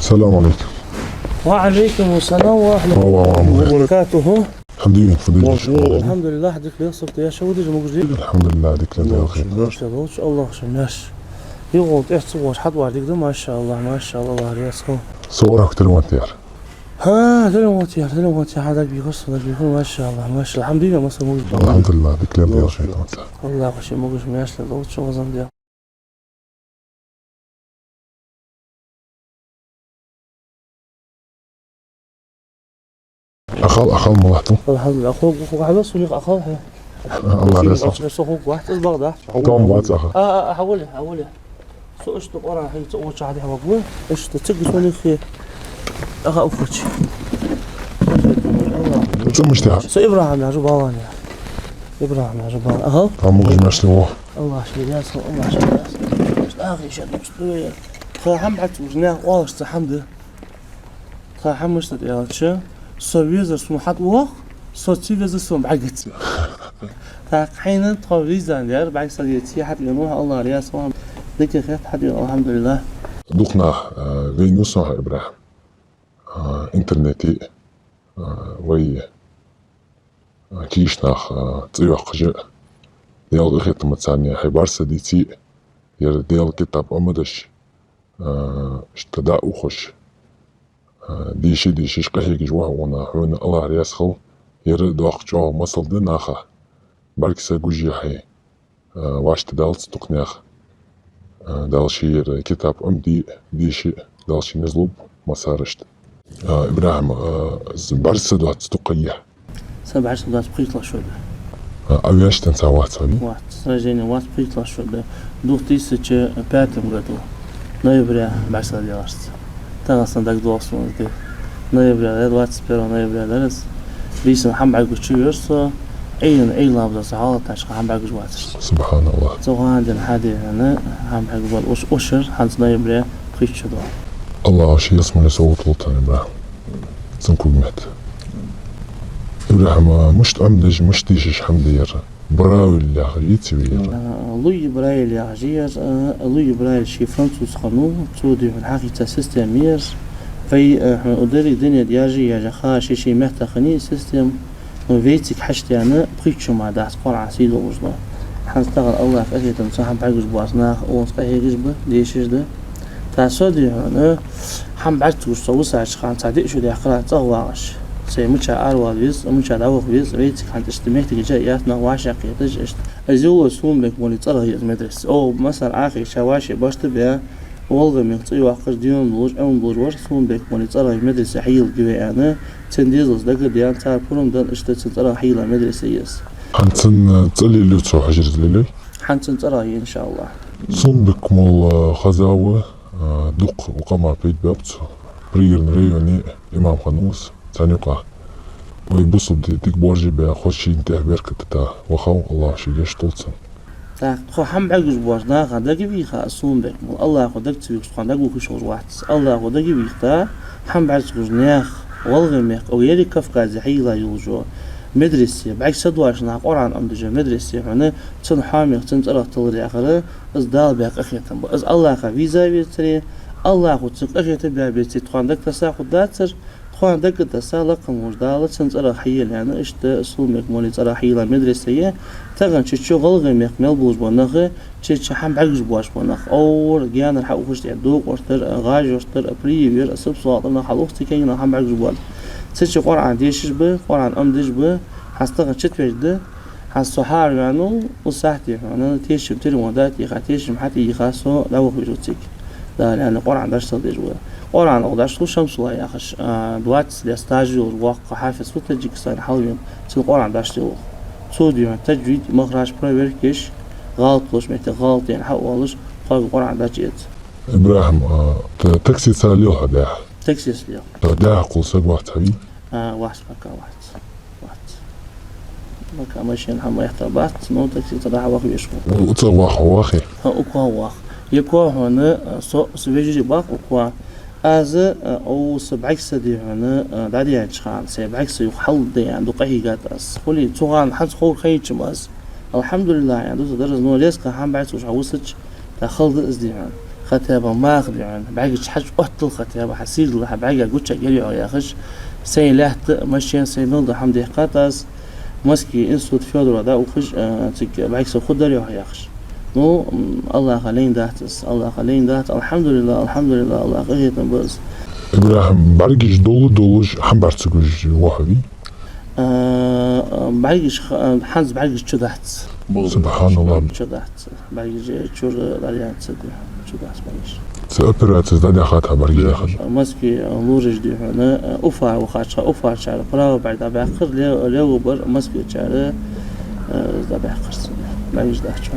السلام عليكم. وعليكم السلام ورحمة الله الله وبركاته. الحمد لله فضيلة الحمد لله حدك لي صرت يا شودي المجري. الحمد لله ديك الله خير. ما شاء الله شماش. يقول تحسبوش حد واحد كده ما شاء الله الله رياسكم. صورك تلوانتير. ها تلوانتير هذا بيخص ما شاء الله الحمد لله ما صار موجود. الحمد لله ديك الله خير. الله وشي موجود ماش لضوت شو غزم ديال. أخال ملاحظته. الحمد لله أخوك حبس وليق أخال. الله يرزقك. بس أخوك واحد البغداد. توم بات أخا. حولي. سو اشتق ورا حي تقول شعدي حبقول اشتق تقصوني خير. أخا أفوتش. شو مشتاق؟ سو إبراهيم يا جبالان يا. إبراهيم يا جبالان أخا. عموش ماشي هو. الله شيء ياسر الله شيء ياسر. أخي شد مستوي. خاهم بعد وجناه واش الحمد. خاهم مش تديال شو. سويزر سمحت وق. سوتشيفز سوم بعقد. حين تقوليزان يا بعد سليتي حد ينوح الله رياسه. ذيك خير حد الحمد لله. دوقنا فينوس مع إبراهيم. إنترنتي وي كيش ناخ تيوق جاء ديال خيط متسانية حبار سديتي ير ديال كتاب أمدش اشتداء وخش ديشي شقهيك جواه ونا حون الله رياسخل ير دواق جواه مصل دناخا بركسا جوجي حي واش تدال ستقناخ دال شير كتاب أمدي ديشي دال شي نزلوب مسارشت إبراهيم برسد وات ستقيه 7 سنوات بقيت شوية. أوياش تنسى وات صبي؟ وات سنجيني وات بقيت شوية. دوختي سچ باتم قدو. نيبريا بعشرة ديارست. تغسل داك دواسون دي. نيبريا وات سبيرو نيبريا درس. بيسن حم عقو تشويرس. أي لابد سعالة تشق حم عقو جواتش. سبحان الله. سوغان دين حادي هنا حم عقو بالوش أشر حنس نيبريا بقيت شدو. الله شي اسمه لسوط طولتان إبراهيم. سنكو بمهد. إبراهيم مش تأمدج مش تيشش حمدير براوي اللي غريتي وير لوي براي اللي عجير لوي براي شي فرنسوس خنو تودي في الحقيقة سيستمير في أدري الدنيا دياجي يا جخا شي محتخني سيستم وفيتك حشتي أنا بقيتشو مع داس قرع سيدو وجلا حنستغل الله في أكيد مساحة بعجز بواسنا ونسقيه جزبه ديشش ده تاسودي أنا حم بعت وصوص عشان تصدق شو ده أخرى تغواش سيمشى أرواليز ومشى داوخ بيز ريتك عند استميت جاياتنا واشق يتجشت أزول سوم لك مولي ترى هي المدرسة أو مثلا آخر شواشي باش تبيع والله من طي واقش ديون بلوج أو بلوج ورس سوم لك مولي ترى المدرسة حيل جوا أنا تنديزلز دقة ديان تار بروم دان اشتت ترى حيل المدرسة يس حنتن تلي اللي تروح حجر ليلي حنتن ترى إن شاء الله صوم بك مول خزاوة دق وقمع بيت بابتو برير ريوني إمام خنوس تانيقا ويبصوا ديك بورجي بها خوشي انتهى بيركة تا وخاو الله شي جاش طولتن تا خو حم عجز بوجنا خدك بيخا أصوم بك الله خدك تبيك خدك وكشوز واحد الله خدك بيختا حم عجز بوجناخ والغميق أو يلي كفكا زحيلا يوجو مدرسة بعكس سدواش ناق قرآن أمدجا مدرسة هنا تن حامي تن ترى تلري آخره از دال بيك أخيتن از الله خفيزا بيتري الله خد تك أخيتن بيا بيتي تخاندك تساخد داتر خوان دقة تسالق مجدالة سنترى حيل يعني إشت أصول مكمولي ترى حيلة مدرسية تغن تشو غلغ مكمل بوز بناخه تش حم عجز بواش بناخ أول جيان الحق وخش يدوق واشتر غاج واشتر أبريفير أسب صوتنا حلوختي كينا حم عجز بوال تش قرآن ديشش به قرآن أمدج به حستغن شت بيجده حصحار يعني وصحتي يعني تيشم تري وداتي خاتيشم حتى يخاسو لو خرجتك لا يعني قرآن درس تدجوا قرآن أقدرش تو شمس الله يا أخش دوات الاستاجي والواقع حافظ في تاجيكستان حاليا تل قرآن درس تو سودي تجويد مخرج برايفركش غلط لوش مت غلط يعني حوالش قال قرآن درجيت إبراهيم تاكسي ساليو هذا تاكسي سليو هذا قول سق واحد حبي واحد مكا ماشي نحن يحتربات نو تاكسي تراح واخي يشكو وتصواخ واخي واخ يكوا هنا سويجي باق وكوا از او سبعكس دي هنا دادي عشان سبعكس يحل دي عنده قهيقات اس خلي توغان حد خو خيج ماس الحمد لله يعني درس نو ليس كان بعت وش عوسج دخل از دي ختابة ما أخذ يعني بعجش حج أهتل ختابة حسير الله بعجا قلت جريء يا خش سي لهت مشين سي نلد حمد قاتس مسكي إنسود فيودر هذا وخش تك بعكس خدر يا خش نو الله خلين دهتس الله خلين دهت الحمد لله الحمد لله الله قهيت بس إبراهيم بعجش دولش حنبرتسكوش وهابي بعجش حنز بعجش شدهت سبحان الله شدهت بعجش شور داريان صدق شدهت بعجش سأبرات زاد أخذها بعجش أخذ مسكي لورج دي هنا أفا وخاشة أفا شعر براو بعد بآخر ليه بر مسكي شعر ذا بآخر بعجش ده شو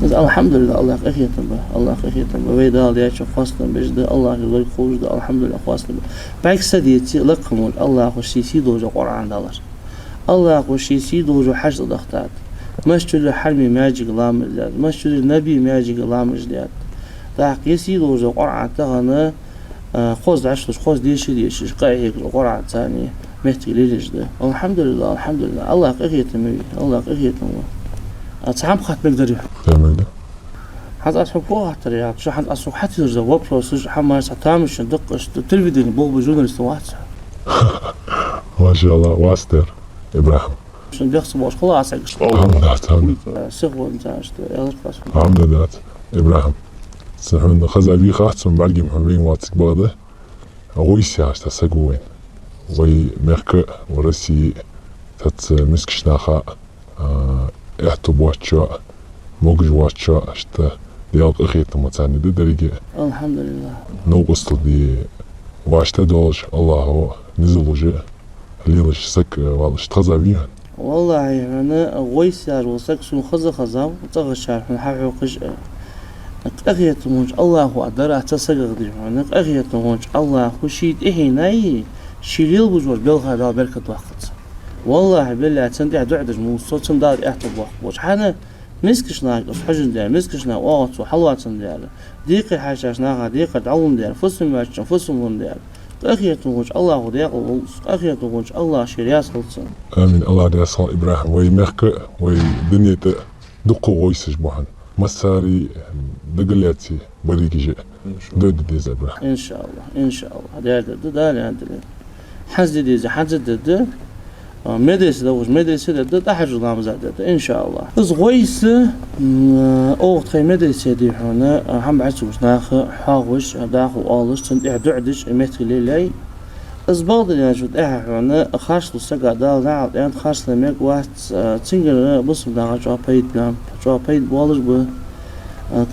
الحمد لله الله أخيتم به الله أخيتم به ويدال يا شو خاصنا بجد الله يقول خوش ده الحمد لله خاصنا بعك سديتي لكم الله خشيسي دوج قرآن دلر الله خشيسي دوج حج ضغطات مشتري حرمي ماجيك لامر زاد مشتري نبي ماجيك لامر زاد تاق يسي دوج قرآن تغنى خوز عشرش خوز ديش قاعد قرآن ثاني مهتي ليش ده الحمد لله الحمد لله الله أخيتم به الله أخيتم به أتعام خات مقدر تمام حد أسحبوها حتى يا شو حد أسحب حتى يرزق بروسس حما ستامش دقش التلفزيون بوق بجون استوات ما شاء الله واستر إبراهيم شن بيخص باش خلاص عقش عمد سخو انتاشت يا خلاص عمد ذات إبراهيم سحن خزا بي خاص من برجي محبين واتك بغده ويسي عشتا سقوين وي ميرك ورسي تت مسكش ناخا احتو بواتشا موجج واتشا اشتا ديال اخيت متاني دي درجة الحمد لله نو قصل دي واشتا دولش الله هو نزل وجه ليلش سك والش تخزا بيهن والله أنا ويسار وسكسون خزا وتغشار من حقوقش أخيت مونج الله أقدر أتصدق دي هناك أخيت مونج الله خشيت إهناي شيليل بجور بلغة دا بركة وقت والله بالله تندع دعدج موصوت تندار احتب وقت حنا مسكش ناقص حجن دار مسكش نا وقت وحلوات دار ديقي حاجاش ناقا ديقي دعون دار فسم ماشن فسم دار أخيت مونج الله وديق أخيت مونج الله شرياس خلصن آمين الله رسول إبراهيم وي ميرك وي دنيا دقو ويسج بوهن مساري دقلياتي بريكي جي دود ديز إبراهيم إن شاء الله إن شاء الله دار عندنا حز ديز حز دد مدرسة دوج مدرسة دد أحجر نامزات دد إن شاء الله إزغويس أوقت خي مدرسة دي هنا هم بعثوش ناخ حاوش داخل آلش تند إعدعدش مثل لي إزباض اللي نجد هنا خاص لسقى دال نعم يعني خاص لميك واحد تنقل بصم ناخ جوا بيت نام جوا بيت بولش به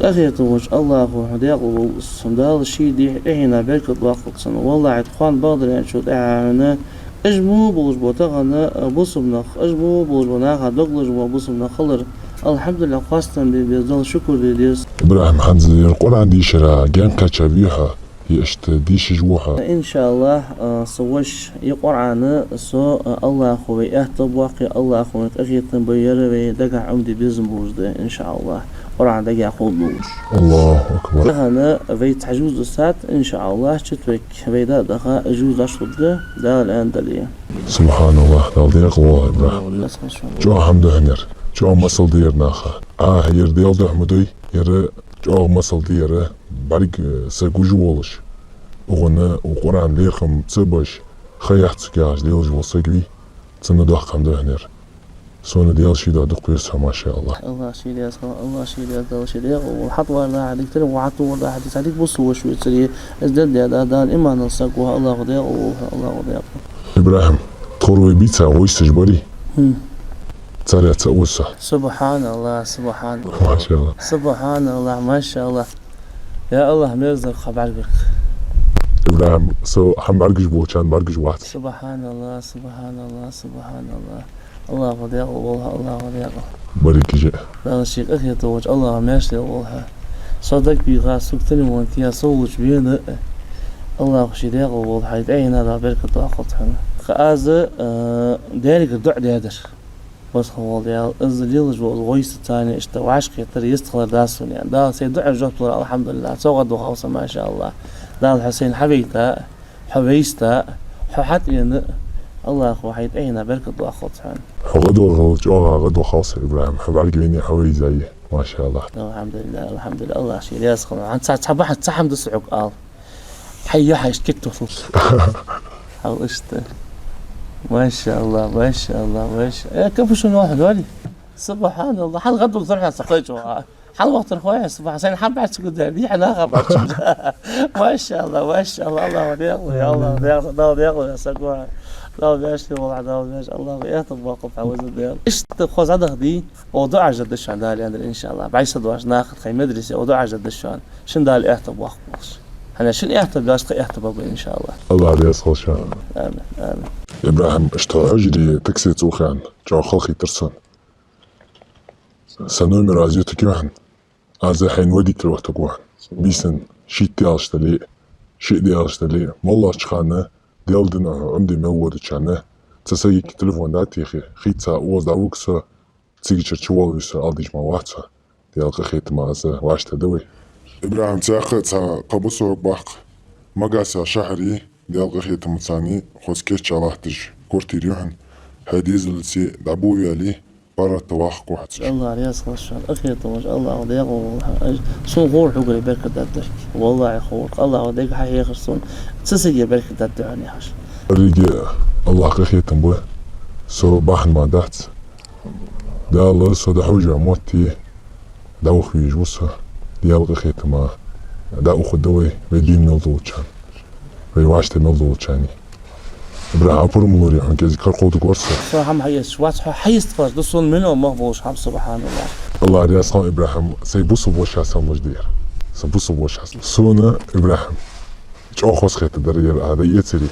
أخيت وجه الله وهديق وصندال الشيء دي إحنا بركة وقت سنة والله عتقان بعض اللي نجد هنا أجمو بوز بوتاغنا بوسمنا أجمو بوز بناها دقلج وبوسمنا خلر الحمد لله خاصة بيزال شكر لليس إبراهيم حنز القرآن دي شرا جان كاتشافيها يشت ديش جوها إن شاء الله صوش يقرأنا سو الله خوي أهتب واقي الله خوي أخي تنبير ويدقع عمدي بيزم بوزده إن شاء الله قرآن دقع خلوش الله أكبر هنا بيت عجوز السات إن شاء الله شتوك بيدا دخا عجوز أشرد دا الآن دليا سبحان الله دالديق الله إبراهيم جو حمد هنر جو مصل دير ناخا ير ديال ده مدوي ير جو مصل دير بريك سرقو جوالش وغنا وقرآن ليخم تسبش خيحت سكاش ديال جوال سرقوي تسنى دوح حمد هنر سونا ديال شي دا دق يسها ما شاء الله الله شي ديال الله شي ديال الله شي ديال وحط ولا عليك ترى وعطوا ولا حديث عليك بص وشوي تري ازداد هذا الإيمان نسقوها الله وديال الله وديال إبراهيم تخروي بيتها ويستج بري تسارع تأوسع سبحان الله سبحان الله ما شاء الله سبحان الله ما شاء الله يا الله ميرزق خبر بك إبراهيم سو هم برجش بوشان برجش واحد سبحان الله سبحان الله سبحان الله الله وديال الله وديال بريك جاء لا شيء أخي توج الله ماشي والله صدق بيغا سكتني وانتيا صوج بينا الله خشي والله حيث أين هذا بركة طاقتها خازة ذلك الدع ديادر بس هو ديال الزليل جو الغويس الثاني اشتو عشق يتر يستخلر داسون يعني دا سيدع جوت الحمد لله سوغد وخوصة ما شاء الله دا الحسين حبيتا حبيستا ححت ين الله أخو حيث أين بركة طاقتها غدوة غلط جوها غدوة خاصة إبراهيم حبارك بيني حوي زي ما شاء الله. الحمد لله الحمد لله. الله شيء ياسخن عن صباح تحمد السعوك قال حي كتو أو إشته ما شاء الله ما شاء الله ما شاء الله. كيف شنو واحد ولي سبحان الله. حال غدو صرح سقيته حال وقت الخويا سبحان الله حال بعد سكوت دي حلا بعد ما شاء الله ما شاء الله. الله وليغ يا الله وليغ يا سقوا لا بيش والله لا بيش الله بيات الواقف عاوز الديال ايش تخوز هذا دي موضوع جد الشان ده اللي ان شاء الله بعيش دواش ناخذ خي مدرسه موضوع جد الشان شن ده الاعتب واخبص انا شن اعتب لاش اعتب ان شاء الله. الله يسخل شان. امين امين. ابراهيم اشتاجري تكسي توخان جو خلقي ترسن سنوي مرازيوتك كمان هذا حين وديك الوقت كوان بيسن شي تيالشتلي شي ديالشتلي والله شخانه ديالدنا عمدي مود تشانه تسيك تليفون داتي خيتsa اوز داوكسا تسيك تشوالوس الديش ما واتسا ديال خيت مازا واشتا دوي. ابراهيم تاخذ قبصو باق مقاسا شهري ديال خيت متساني خوسكيش شالحتج كورتي ريحن هاديز لسي دابو يالي برا التواخق واحد. الله رياس خشان أخي طوج الله وديق شو غور حقري بركة دادك والله يخورك الله وديق حي خرصون تسجي بركة دادعني حش. ريجي الله خير تنبوه سو باحن ما دات دا الله سو دا حوجة موتي دا وخي جوسا ديال خير ما دا أخو دوي ويدين نلدو تشان ويواشت نلدو تشاني. ابراهيم أبور ملوري عن كذي كرقود قرصة. صراحة هم حيس شوات حيس تفاش دصون منهم مهبوش حم سبحان الله. الله رياس خان إبراهيم سيبوسو بوش حسن مجدير سيبوسو بوش حسن سونا إبراهيم جو خوش خيت درير هذا يتري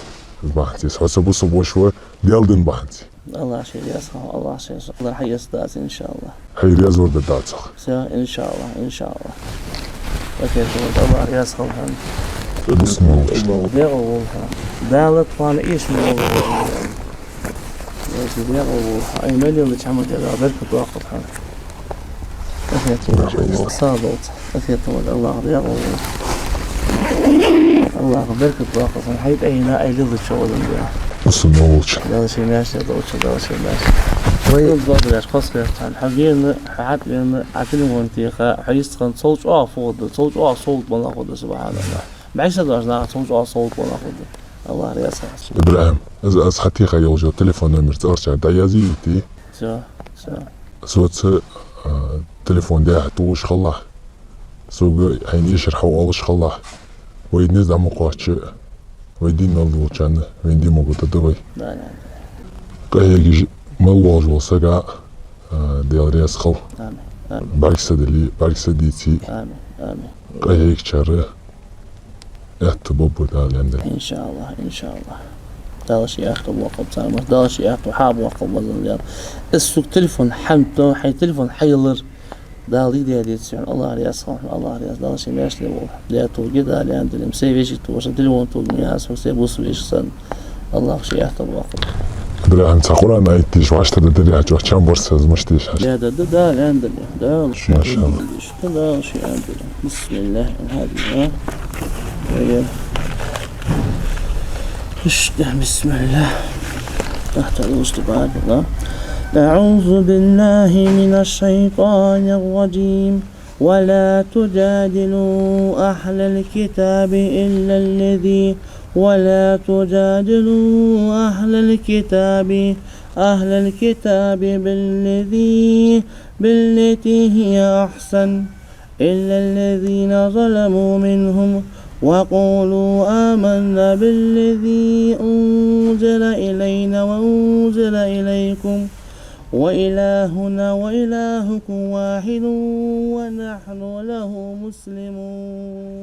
بحنتي سيبوسو بوشوا ديالدن بحنتي. الله شيء رياس خان الله شيء الله حيس داس إن شاء الله. هي رياس ورد داس. إن شاء الله إن شاء الله. أكيد الله رياس خان. بسم الله. ديغو دالت فان إيش موضوع ديغو أي مليون بتعمل كذا بركة واقف هذا أخيط صادت أخيط الله ديغو الله بركة واقف من حيث أي لا أي لذة شغل بسم الله. هذا شيء ماشي هذا شيء ماشي وين ضابط أشخاص كذا حقيقة حد لأن عتلهم وانتيخا حيث كان صوت فوق صوت صوت والله خد سبحان الله بعيش هذا صوت صوت والله خد الله رياسة. إبراهيم إذا أصحتي خيال جو تليفون نمر تأرجع دايازيتي سوت تليفون ده توش خلاص سو حين يشرحوا أولش خلاص وينزع مقاش ويدين نلو كان ويندي موجود تدوي. لا كهيج ملواج وسجع ديال رياس خل. آمين. بعد سديتي. آمين. كهيج شر اعتبوا دال إن شاء الله إن شاء الله. دالش يأخذ وقت سامر دالش يأخذ حاب وقت وزن السوق تلفون حمته حي تلفون حيلر دالي ديالي تسعون الله رياس الله رياس دالش ماشي لو لا توجد دالي عند المسيفيش توش تلفون توجمياس وسيبوس ويشسن الله شيء يأخذ وقت. إبراهيم تقولان أيتيش وعشت تدري عجوا كم برص مشتيش لا دال عندنا دال ما شاء الله. دال شيء عندنا بسم الله هذه بسم الله تحت الوسط بعد الله. أعوذ بالله من الشيطان الرجيم ولا تجادلوا أهل الكتاب إلا الذي ولا تجادلوا أهل الكتاب بالتي هي أحسن إلا الذين ظلموا منهم وقولوا آمنا بالذي أنزل إلينا وأنزل إليكم وإلهنا وإلهكم واحد ونحن له مسلمون.